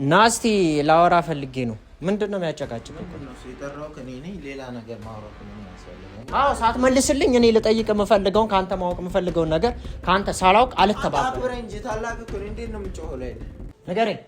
ናስቲ ላወራ ፈልጌ ነው። ምንድነው የሚያጨቃጭቅ? ነው ሲጠራው ከኔ ነኝ ሌላ ነገር ማውራት ነው የሚያስፈልገው። አዎ ሳትመልስልኝ እኔ ልጠይቅ የምፈልገውን ካንተ ማወቅ የምፈልገውን ነገር ካንተ ሳላውቅ አልተባበረ አብረን እንጂ ታላቅ እኮ እንዴት ነው የምጮኸው? ላይ ንገረኝ፣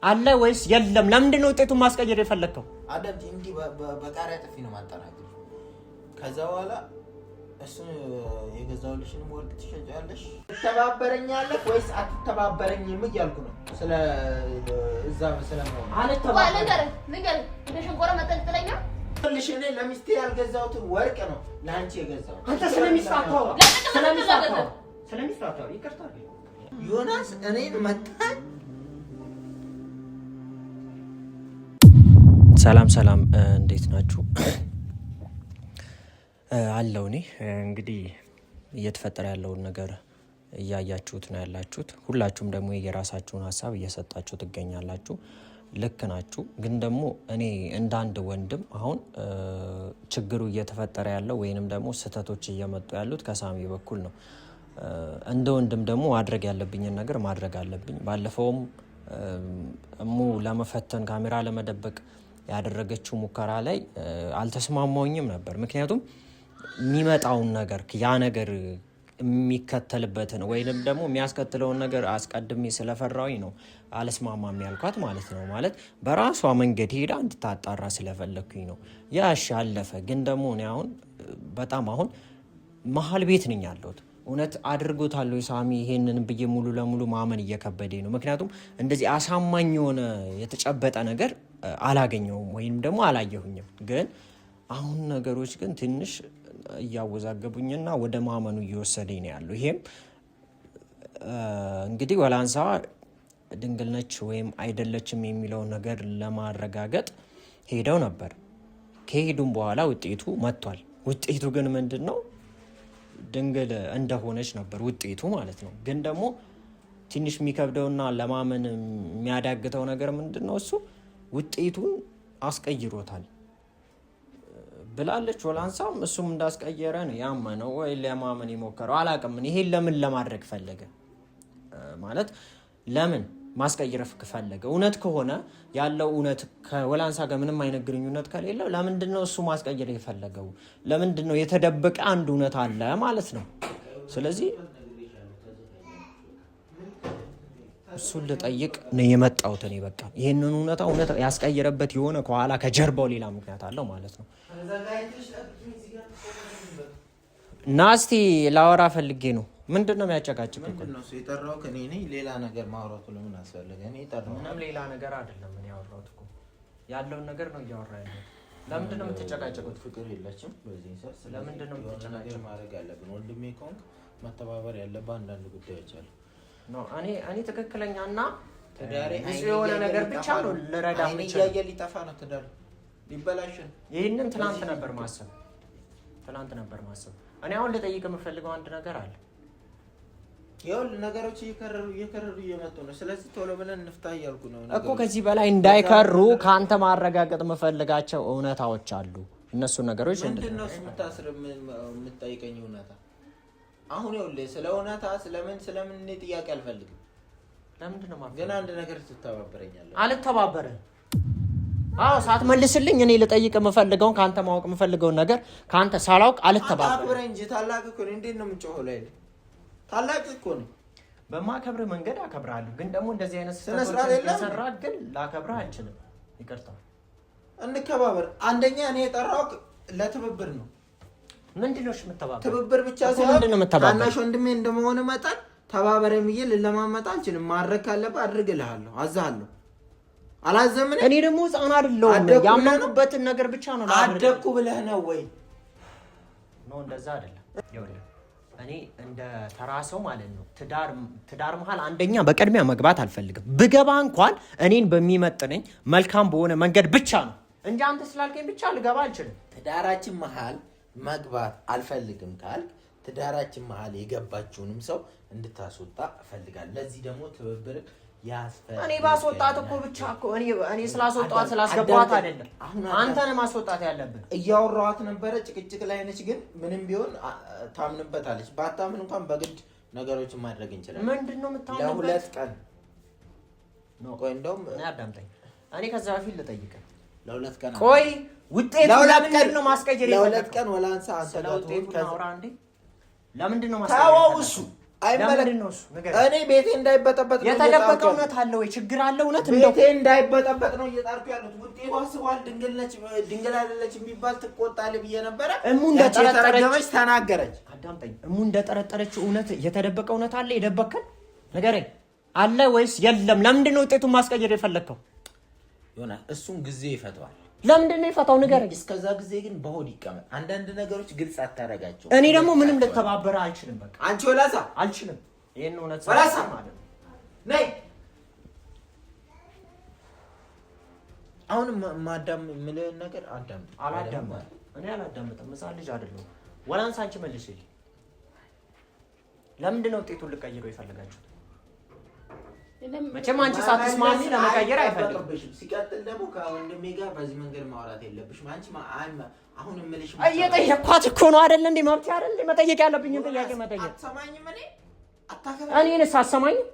አለ ወይስ የለም? ለምንድን ነው ውጤቱን ማስቀየር የፈለግከው? አዳምጪ። እንዲህ በቃሪያ ጥፊ ነው ማጠናገር። ከዛ በኋላ እሱ የገዛውልሽን ወርቅ ትሸጫለሽ። ትተባበረኛለህ ወይስ አትተባበረኝም እያልኩ ነው። ስለ እዛ ስለማው አልተባበረኝ ነገር እንደሸንቆረ መጠልጥለኛ ልሽ እኔ ለሚስቴ ያልገዛሁትን ወርቅ ነው ለአንቺ የገዛሁት። አንተ ስለሚስታታው ይቅርታ ዮናስ እኔን መጣኝ። ሰላም እንዴት ናችሁ? አለው እኔ እንግዲህ እየተፈጠረ ያለውን ነገር እያያችሁት ነው ያላችሁት። ሁላችሁም ደግሞ የራሳችሁን ሀሳብ እየሰጣችሁ ትገኛላችሁ። ልክ ናችሁ። ግን ደግሞ እኔ እንደ አንድ ወንድም አሁን ችግሩ እየተፈጠረ ያለው ወይንም ደግሞ ስህተቶች እየመጡ ያሉት ከሳሚ በኩል ነው። እንደ ወንድም ደግሞ ማድረግ ያለብኝን ነገር ማድረግ አለብኝ። ባለፈውም እሙ ለመፈተን ካሜራ ለመደበቅ ያደረገችው ሙከራ ላይ አልተስማማኝም ነበር። ምክንያቱም የሚመጣውን ነገር ያ ነገር የሚከተልበትን ወይንም ደግሞ የሚያስከትለውን ነገር አስቀድሜ ስለፈራሁኝ ነው አልስማማም ያልኳት ማለት ነው። ማለት በራሷ መንገድ ሄዳ እንድታጣራ ስለፈለግኩኝ ነው። ያሽ አለፈ። ግን ደግሞ እኔ አሁን መሀል ቤት ነኝ ያለሁት። እውነት አድርጎታል ሳሚ ይሄንን ብዬ ሙሉ ለሙሉ ማመን እየከበደኝ ነው። ምክንያቱም እንደዚህ አሳማኝ የሆነ የተጨበጠ ነገር አላገኘውም ወይም ደግሞ አላየሁኝም። ግን አሁን ነገሮች ግን ትንሽ እያወዛገቡኝና ወደ ማመኑ እየወሰደኝ ነው ያለው። ይሄም እንግዲህ ወላንሳ ድንግል ነች ወይም አይደለችም የሚለውን ነገር ለማረጋገጥ ሄደው ነበር። ከሄዱም በኋላ ውጤቱ መጥቷል። ውጤቱ ግን ምንድን ነው? ድንግል እንደሆነች ነበር ውጤቱ ማለት ነው። ግን ደግሞ ትንሽ የሚከብደውና ለማመን የሚያዳግተው ነገር ምንድን ነው? እሱ ውጤቱን አስቀይሮታል ብላለች ወላንሳም። እሱም እንዳስቀየረ ነው ያመነው ወይ ለማመን የሞከረው አላውቅም። ይሄን ለምን ለማድረግ ፈለገ ማለት ለምን ማስቀየር ፈለገ? እውነት ከሆነ ያለው እውነት ከወላንሳ ጋር ምንም አይነት ግንኙነት ከሌለው ለምንድን ነው እሱ ማስቀየር የፈለገው? ለምንድን ነው የተደበቀ አንድ እውነት አለ ማለት ነው። ስለዚህ እሱን ልጠይቅ ነው የመጣሁት እኔ። በቃ ይህንን እውነት ያስቀየረበት የሆነ ከኋላ ከጀርባው ሌላ ምክንያት አለው ማለት ነው። ናስቲ ላወራ ፈልጌ ነው። ምንድነው የሚያጨቃጭቅ? ምንድነው የጠራው ከኔ ነኝ ሌላ ነገር ማውራቱ ለምን አስፈልገ? እኔ ጠራው ምንም ሌላ ነገር አይደለም። እኔ ያወራሁት እኮ ያለውን ነገር ነው እያወራ ያለው። ለምንድነው የምትጨቃጨቁት? ፍቅር የለችም በዚህ ሰዓት። ለምንድነው ነገር ማድረግ ያለብን? ወንድሜ ከሆንክ መተባበር ያለብህ አንዳንድ ጉዳዮች አሉ። እኔ ትክክለኛና ትዳሬ የሆነ ነገር ብቻ ነው ልረዳ እያየ ሊጠፋ ነው ትዳር ሊበላሽ። ይህንን ትናንት ነበር ማሰብ። እኔ አሁን ልጠይቅ የምፈልገው አንድ ነገር አለ። ይኸውልህ ነገሮች እየከረሩ እየመጡ ነው። ስለዚህ ቶሎ ብለን እንፍታ እያልኩ ነው እኮ። ከዚህ በላይ እንዳይከሩ ከአንተ ማረጋገጥ የምፈልጋቸው እውነታዎች አሉ። እነሱ ነገሮች ምንድን ነው? የምታስር የምትጠይቀኝ እውነታ አሁን ይኸውልህ፣ ስለ እውነታ ስለምን እኔ ጥያቄ አልፈልግም። ለምንድን ነው ግን አንድ ነገር ትተባበረኛለህ? አልተባበረም። አዎ ሳትመልስልኝ እኔ ልጠይቅ የምፈልገውን ካንተ ማወቅ የምፈልገውን ነገር ካንተ ሳላውቅ አልተባበረም። አክብረኝ እንጂ ታላቅ እኮ ነኝ። እንዴት ነው የምጮኸው? ላይ ታላቅ እኮ ነኝ። በማከብርህ መንገድ አከብርሃለሁ። ግን ደግሞ እንደዚህ አይነት ስህተቶች ስለሰራ ግን ላከብርህ አልችልም። ይቅርታ። እንከባበር። አንደኛ እኔ የጠራሁት ለትብብር ነው። ምንድነው የምትተባበረው? ትብብር ብቻ ሳይሆን ታናሽ ወንድሜ እንደመሆን መጠን ተባበረኝ ብዬ ልለማመጥ አልችልም። ማድረግ ካለብህ አድርግልሃለሁ፣ አዛሃለሁ። አላዘምን። እኔ ደግሞ ህፃን አይደለሁም። ያመንኩበትን ነገር ብቻ ነው አደኩ ብለህ ነው ወይ? ነው እንደዛ አይደለም። ይኸውልህ እኔ እንደ ተራ ሰው ማለት ነው ትዳር መሀል አንደኛ በቅድሚያ መግባት አልፈልግም። ብገባ እንኳን እኔን በሚመጥነኝ መልካም በሆነ መንገድ ብቻ ነው እንጂ አንተ ስላልከኝ ብቻ ልገባ አልችልም። ትዳራችን መሀል መግባት አልፈልግም ካልክ ትዳራችን መሀል የገባችውንም ሰው እንድታስወጣ እፈልጋለሁ። ለዚህ ደግሞ ትብብር ያስፈልጋል። እኔ ባስወጣት እኮ ብቻ እኮ እኔ ስላስወጣት ስላስገባኋት አይደለም። አንተን ማስወጣት ያለብን። እያወራኋት ነበረ፣ ጭቅጭቅ ላይ ነች። ግን ምንም ቢሆን ታምንበታለች። ባታምን እንኳን በግድ ነገሮችን ማድረግ እንችላለን። ምንድነው የምታምንበት? ለሁለት ቀን ቆይ እንደውም እኔ አዳምጠኝ። እኔ ከዛ በፊት ልጠይቅህ ለሁለት ቀን ቆይ ውጤቱ ለምንድን ነው ማስቀየር ለሁለት ቀን ወላንሳ አስተጋውጤቱ ከአውራ እንዴ ለምንድን ነው ማስቀየር ታዋውሱ አይመለከትም እኔ ቤቴ እንዳይበጠበጥ ነው የተደበቀ እውነት አለ ወይ ችግር አለ እውነት ቤቴ እንዳይበጠበጥ ነው እየጣርኩ ያሉት ውጤቱ አስቧል ድንግል አይደለች የሚባል ትቆጣለህ ብዬ ነበረ እሙ እንደተረገመች ተናገረች አዳምጠኝ እሙ እንደተረጠረች እውነት የተደበቀ እውነት አለ የደበከን ንገረኝ አለ ወይስ የለም ለምንድን ነው ውጤቱን ማስቀየር የፈለከው ዮና እሱን ጊዜ ይፈታዋል ለምንድን ነው የፈታው ንገረኝ እስከዛ ጊዜ ግን በሆድ ይቀመጥ አንዳንድ ነገሮች ግልጽ አታረጋቸው እኔ ደግሞ ምንም ልተባበረ አልችልም በቃ አንቺ ወላሳ አልችልም ይሄን እውነት ወላሳ ማለት ነይ አሁን ማዳም ምን ነገር አዳም እኔ አላዳምጥም መሳል ልጅ አይደለም ወላንሳ አንቺ መልሽልኝ ለምንድን ነው ውጤቱን ልቀይረው የፈለጋችሁት መቼም አንቺ ሳትስማሚ ለመቀየር አይፈልግም ሲቀጥል ደግሞ ከወንድሜ ጋር በዚህ መንገድ ማውራት የለብሽም አንቺ አሁን እምልሽ እየጠየኳት እኮ ነው አይደል እንዴ መብት አይደል እንዴ መጠየቅ ያለብኝን ጥያቄ መጠየቅ አትሰማኝም እኔንስ አትሰማኝም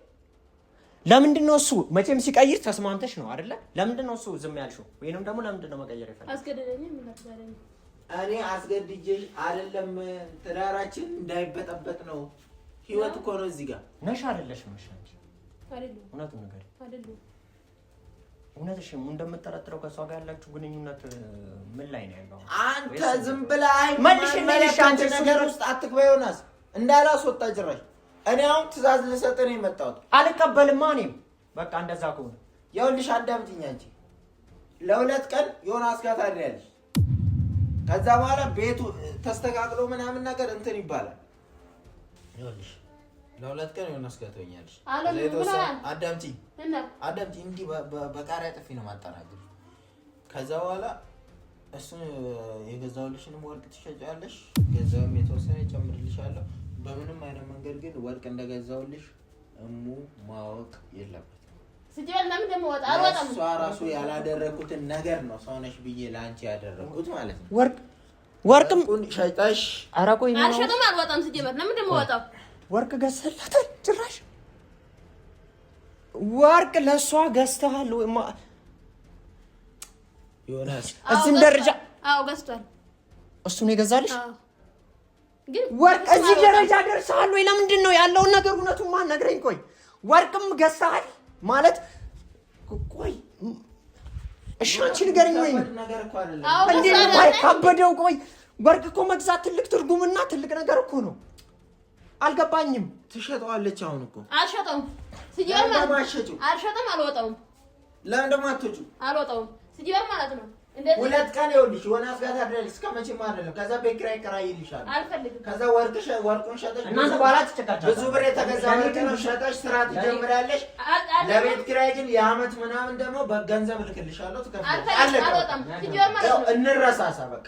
ለምንድን ነው እሱ መቼም ሲቀይር ተስማምተሽ ነው አይደለ ለምንድን ነው እሱ ዝም ያልሽው ወይንም ደግሞ ለምንድን ነው መቀየር የፈለግሽው አስገድደኝ ምን አትባለኝ እኔ አስገድጄሽ አይደለም ትዳራችን እንዳይበጠበጥ ነው ህይወት እኮ ነው እዚህ ጋር ነሽ አይደለሽም ነሽ አይደለም እውነቱን ነገር አይደለም እውነትሽ ምን እንደምትጠረጥረው ከሷ ጋር ያላችሁ ግንኙነት ምን ላይ ነው ያለው አንተ ዝም ብለህ መልሽ አንተ ነገር ውስጥ አትግባ ዮናስ እንዳላስወጣ ጭራሽ እኔ አሁን ትእዛዝ ልሰጥ ነው የመጣሁት አልቀበልማ እኔም በቃ እንደዛ ከሆነ ይኸውልሽ አዳምጪኝ አንቺ ለሁለት ቀን ዮናስ ጋር ታድሪያለሽ ከዛ በኋላ ቤቱ ተስተካክሎ ምናምን ነገር እንትን ይባላል ይኸውልሽ ለሁለት ቀን ዮናስ ጋር ትሆኛለሽ አዳምጪኝ እንዲህ በቃሪያ ጥፊ ነው ማጠናገር ከዛ በኋላ እሱን የገዛሁልሽንም ወርቅ ትሸጫለሽ ገዛውም የተወሰነ ጨምርልሻለሁ በምንም አይነት መንገድ ግን ወርቅ እንደገዛሁልሽ እሙ ማወቅ የለበትም ሲጀመር ለምን ደሞ አልወጣም እሷ ራሱ ያላደረኩትን ነገር ነው ሰውነሽ ብዬ ላንቺ ያደረኩት ማለት ነው ወርቅም ሸጣሽ አራቆይ ነው አልሸጥም አልወጣም ሲጀመር ለምን ደሞ ወጣው ወርቅ ገዝተላታል ጭራሽ ወርቅ ለሷ ገዝተሃል ወይ ዮናስ እዚህ ደረጃ አዎ ገዝቷል እሱ ነው የገዛልሽ ግን ወርቅ እዚህ ደረጃ ደርሰሃል ወይ ለምንድን ነው ያለውን ነገር እውነቱን ማን ነግረኝ ቆይ ወርቅም ገዝተሃል ማለት ቆይ እሺ አንቺ ንገረኝ ወይ እንዴ ነው ከበደው ቆይ ወርቅ እኮ መግዛት ትልቅ ትርጉምና ትልቅ ነገር እኮ ነው አልገባኝም ትሸጣለች አሁን እኮ አልሸጠም ሲጀመር አልሸጠም አልወጣውም ለምን ደግሞ አትወጪው አልወጣውም ሲጀመር ማለት ነው እንደዚህ ሁለት ቀን ይኸውልሽ ዮናስ ጋር ታድሪያለሽ እስከመቼም አይደለም ከዛ ቤት ኪራይ ይከራይልሻል አልፈልግም ከዛ ወርቁን ሸጠሽ እናንተ በኋላ ትጨቃጨቃላችሁ ብዙ ብር የተገዛ ወርቅ ሸጠሽ ስራ ትጀምሪያለሽ ለቤት ኪራይ ግን የዓመት ምናምን ደግሞ በገንዘብ ልክልሻለሁ ትከፍያለሽ አልወጣም ሲጀመር ማለት ነው እንረሳሳ በቃ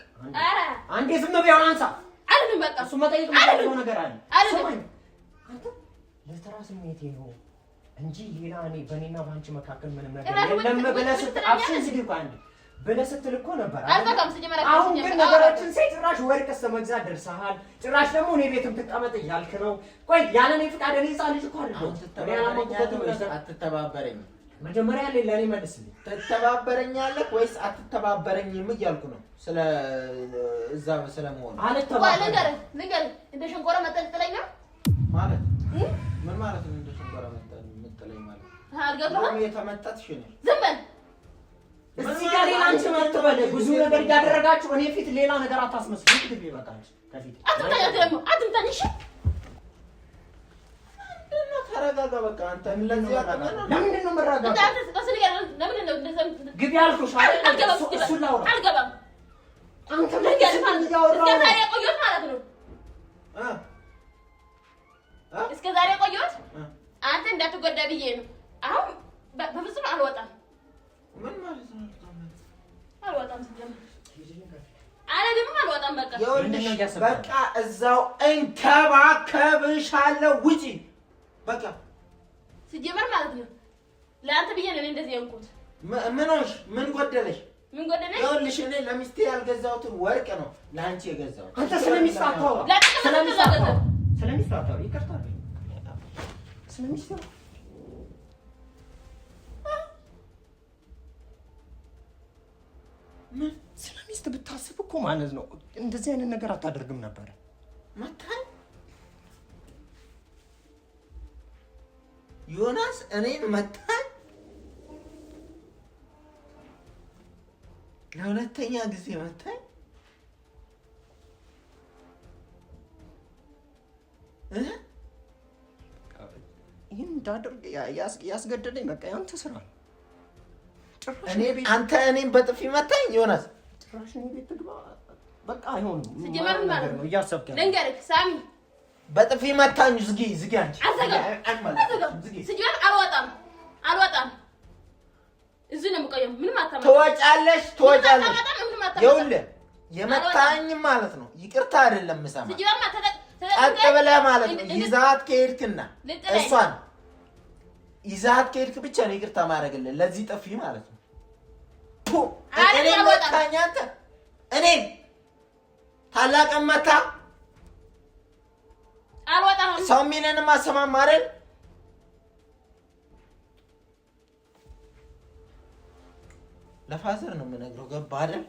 አንዴ ዝም በይው አንሳ አይደለም በቃ እሱ መጠየቅ የምፈልገው ነገር አለ አይደለም አንተ ለተራ ስሜቴ ነው እንጂ ሌላ እኔ በእኔና ባንቺ መካከል ምንም ነገር የለም ብለህ ስትአፍሽን ዝግባ አንዴ ብለህ ስትል እኮ ነበር አልተቀም ሲጀመር አሁን ግን ነገሮችን ጭራሽ ወርቅስ መግዛት ደርሰሃል ጭራሽ ደግሞ እኔ ቤትም ትቀመጥ እያልክ ነው ቆይ ያለ እኔ ፍቃድ እኔ ህፃን ልጅ እኮ አይደለም አትተባበረኝም መጀመሪያ ላይ ለኔ መልስልኝ ትተባበረኛለህ ወይስ አትተባበረኝም እያልኩ ነው ስለ እዛ ስለመሆኑ አልተባበረኝ ንገር እንደ ሸንኮራ መጠልጥለኝ ነው ማለት ምን ማለት ነው እንደ ሸንኮራ መጠልጥለኝ ማለት አልገባህም የተመጣጥሽ ነሽ ዝም በል እዚህ ጋር ሌላ አንቺ ማጥበለ ብዙ ነገር ያደረጋችሁ እኔ ፊት ሌላ ነገር አታስመስሉ ትግቢ በቃች ከፊት አትምታኝሽ እና ተረጋጋ በቃ አንተ ለዚህ ያቀመና ለምንድን ነው መረጋጋት ለምን ነው እንደዛ ግቢ አልኩሽ አይደል እሱ ላውራ አልገባም አንተ ምን ያወራው እስከ ዛሬ ቆየሁት ማለት ነው እስከ ዛሬ ቆየሁት አንተ እንዳትጎዳ ብዬ ነው አሁን በፍጹም አልወጣም ምን ማለት ነው አልወጣም ሲጀምር አለንም አልወጣም በቃ እዛው እንከባከብሻለሁ ውጪ በቃ ሲጀመር ማለት ነው ለአንተ ብዬ ነው እንደዚህ ያንኩት ምን ሆንሽ ምን ጎደለሽ ምን ጎደለሽ ይኸውልሽ እኔ ለሚስቴ ያልገዛሁትን ወርቅ ነው ለአንቺ የገዛሁት አንተ ስለሚስታታው ይቅርታ ስለሚስታው ምን ስለ ሚስት ብታስብ እኮ ማለት ነው እንደዚህ አይነት ነገር አታደርግም ነበር። መታኝ ዮናስ እኔን መታኝ ለሁለተኛ ጊዜ መታኝ ይህን እንዳደርግ ያስገደደኝ በቃ ያንተ ስራ ነው። አንተ እኔን በጥፊ መታኝ ዮናስ። ጭራሽ እኔ ቤት ትግባ በቃ አይሆንም። ሲጀመር ማለት ነው እያሰብክ ያለው ልንገርህ ሳሚ በጥፊ መታኝ። ዝጊ አንቺ ሲጀመር አልወጣም እዚህ ነው የምቆየው። ምንም አታመጣም። ትወጫለሽ ይኸውልህ የመታኝ ማለት ነው ይቅርታ አይደለም የምሰማ ቀጥ ብለህ ማለት ነው ይዛት ከሄድክና እሷን ይዛት ከሄድክ ብቻ ነው ይቅርታ ማድረግልህ ለዚህ ጥፊ ማለት ነው። እኔ መታኝ አንተ እኔን ታላቅ መታ አልወጣም። ሰው የሚለንም አሰማም አይደል? ለፋዘር ነው የምነግረው ገባህ አይደል?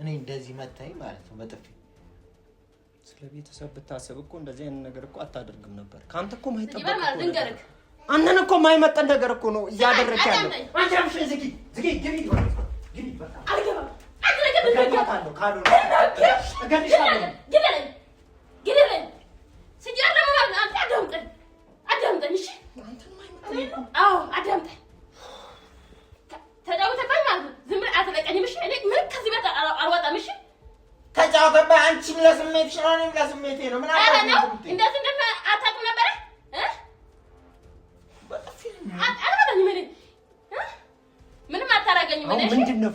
እኔ እንደዚህ መታኝ ማለት ነው በጥፊ። ስለ ቤተሰብ ብታስብ እኮ እንደዚህ አይነት ነገር እኮ አታደርግም ነበር። ካንተ እኮ ማይጠበቅ ልንገርህ አንተን እኮ ማይመጣን ነገር እኮ ነው እያደረክ ያለው። አንተ አምሽ ዝጊ ግቢ በቃ አልገባም። አትነገር ካሉ እገልሻለሁ ግደለኝ ሲጀር ደግሞ አንተ አዳምጠኝ እሺ አንተን ማይመጣን አዎ አዳምጠኝ ተጫውተባኝ ማለት ነው። ዝም ብለህ አትለቀኝም እሺ። እኔ ምን ከዚህ ቤት አልወጣም እሺ። ተጫውተባኝ አንቺም ለስሜትሽ ነው እኔም ለስሜቴ ነው። ምን አባሽ ነው እንደዚህ አታውቅም ነበር ምንም አታረገኝም። ምንድን ነው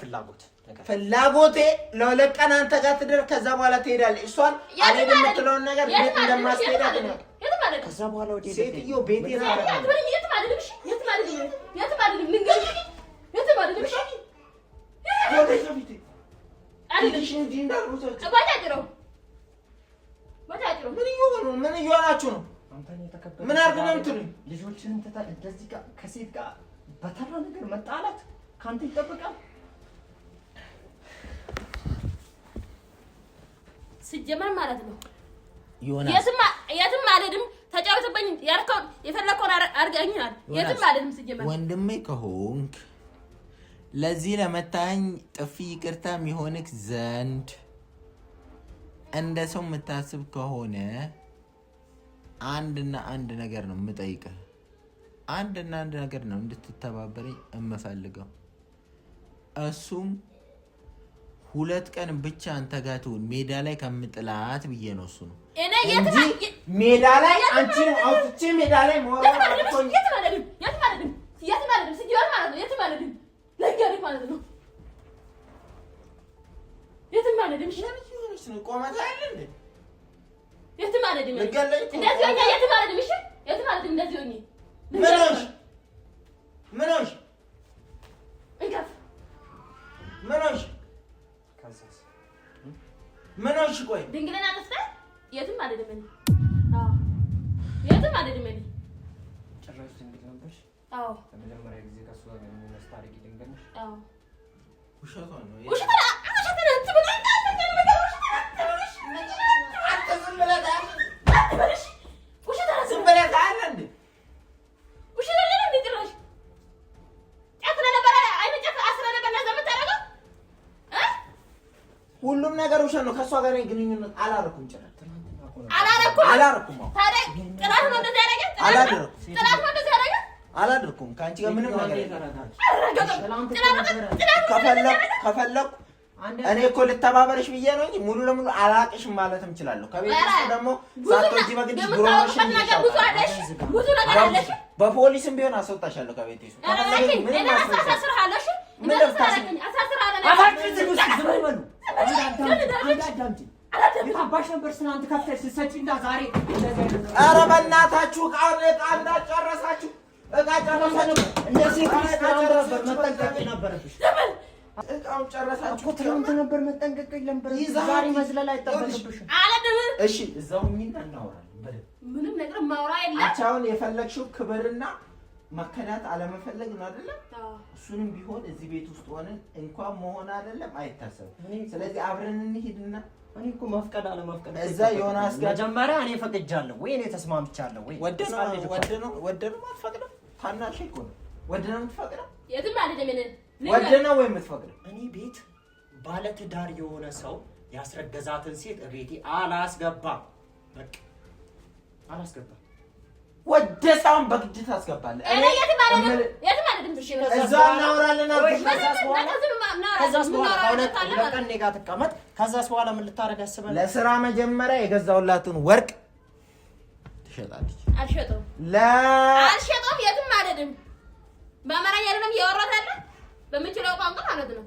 ፍላጎቴ ለሁለት ቀን አንተ ጋር ትደር ከዛ በኋላ ትሄዳለህ። እሷን አለኝ የምትለውን ነገር ቤት እንደማስሄዳት ነው። ከዛ በኋላ ወደ ሴትዮ ቤቴ ነው ምን እየሆናችሁ ነው? ምን አድርገህ ነው የምትሉኝ? ልጆችን እንደዚህ ጋር ከሴት ጋር በተራ ነገር መጣላት ካንተ ይጠብቃል? ሲጀመር ማለት ነው ዮናስ የትም አልሄድም። ተጫወትብኝ ያልከውን የፈለከውን አድርገኛል። የትም አልሄድም። ሲጀመር ወንድሜ ከሆንክ ለዚህ ለመታኝ ጥፊ ይቅርታ የሚሆንክ ዘንድ እንደ ሰው የምታስብ ከሆነ አንድና አንድ ነገር ነው የምጠይቅህ። አንድና አንድ ነገር ነው እንድትተባበረኝ የምፈልገው። እሱም 2 ቀን ብቻ አንተ ጋር ትሁን ሜዳ ላይ ከምጥላት ብዬ ነው። እሱ ነው እንጂ ሜዳ ላይ አንቺ አውጥቼ ሜዳ ላይ ሞራል አጥቶኝ ምንሽ ቆይ ድንግልና ተስፋ የትም አልሄድም። አዎ የትም አልሄድም። ጭራሽ ድንግል ነበርሽ? አዎ ለመጀመሪያ ጊዜ ከሱ ጋር ግንኙነት ታሪክ ድንግል ነሽ? አዎ ውሸቷ ነው። ሁሉም ነገር ውሸት ነው። ከሷ ጋር ግንኙነት አላረኩም። ጭራሽ አላረኩም። ጥላት ነው እንደዚህ ያደረገ አላደረኩም። ከአንቺ ጋር ምንም ነገር ከፈለኩ እኔ እኮ ልተባበርሽ ብዬ ነው እንጂ ሙሉ ለሙሉ አላቅሽም ማለትም እችላለሁ። ከቤት ውስጥ ደግሞ ሳትወጂ በግድሽ ጉሮሮሽን በፖሊስም ቢሆን አስወጣሻለሁ ከቤት ውስጥ ኧረ በእናታችሁ ዕቃ እንዳጨረሳችሁ እቃውን ጨረሳችሁ። ትናንት ነበር መጠንቀቅ ነበር። ዛሬ መዝለል አይጠበቅብሽም። እሺ እዛው እናወራለን። ምንም ነገር ማውራ የለም። አንቺ አሁን የፈለግሽው ክብርና መከዳት አለመፈለግ ነው አይደለ? እሱንም ቢሆን እዚህ ቤት ውስጥ ሆነን እንኳን መሆን አይደለም አይታሰብም። ስለዚህ አብረን እንሂድና እኔ እኮ መፍቀድ አለመፍቀድ እዛ ዮናስ ጋር መጀመሪያ እኔ ፈቅጃለሁ ወይ እኔ ተስማምቻለሁ ወይ ወደነው አትፈቅድም? ታናሽ እኮ ነው። ወደነው የምትፈቅደው የትም አይደለም። ወደነው ወይ የምትፈቅደው? እኔ ቤት ባለ ትዳር የሆነ ሰው ያስረገዛትን ሴት እቤቴ አላስገባም። በቃ አላስገባም። ወደ ሳውን በግድ ታስገባለህ። እኔ የትም አይደለም። እዛ እናወራለን አልኩሽ። ከዛስ በኋላ ሁለት ቀን እኔ ጋር ትቀመጥ። ከዛስ በኋላ ምን ልታረግ አስበህ? ለስራ መጀመሪያ የገዛውላትን ወርቅ ትሸጣለች። አልሸጠውም። የትም አይደለም። በአማርኛ አይደለም እያወራሁት ያለ በምችለው ቋንቋ ማለት ነው።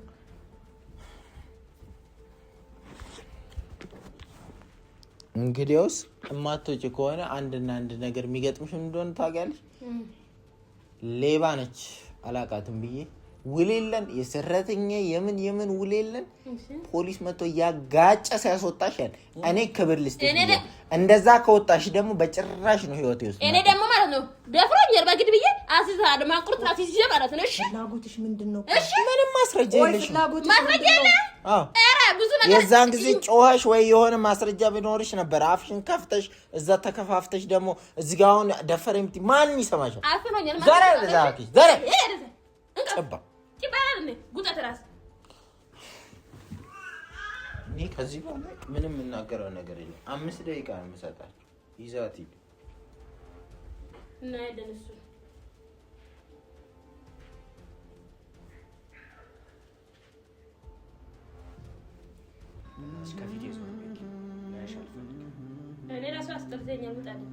እንግዲያውስ እማትወጪ ከሆነ አንድና አንድ ነገር የሚገጥምሽ እንደሆነ ታውቂያለሽ። ሌባ ነች አላውቃትም ብዬ ውል የለን የሰራተኛ የምን ውል የለን። ፖሊስ መጥቶ ያጋጨ ሲያስወጣሽ ያን እኔ ክብር ልስጥሽ። እንደዛ ከወጣሽ ደግሞ በጭራሽ ነው ህይወት ይወስ እኔ ደግሞ ማለት ነው ደፍሮኝ በግድ ብዬ አስይዛለሁ። ማቁርጥ አስይዤ ማለት ነው። እሺ ፍላጎትሽ ምንድነው? እሺ ምንም ማስረጃ የለሽም። ማስረጃ የለ። ኧረ ብዙ ነገር የዛን ጊዜ ጮኸሽ ወይ የሆነ ማስረጃ ቢኖርሽ ነበር። አፍሽን ከፍተሽ እዛ ተከፋፍተሽ ደግሞ እዚህ ጋር አሁን ደፈረ የምትይ ማን ይሰማሻል? አፍኖኛል ዛሬ ዛሬ ጭባ ጭባራኔ ጉጣት ራስ እኔ ከዚህ በኋላ ምንም እናገረው ነገር የለም። 5 ደቂቃ ነው የምሰጣችሁ። ይዛት ሂድ እና ያደነሱ እስከ ቪዲዮ እኔ ራሱ አስጠብዘኛል። ውጣልኝ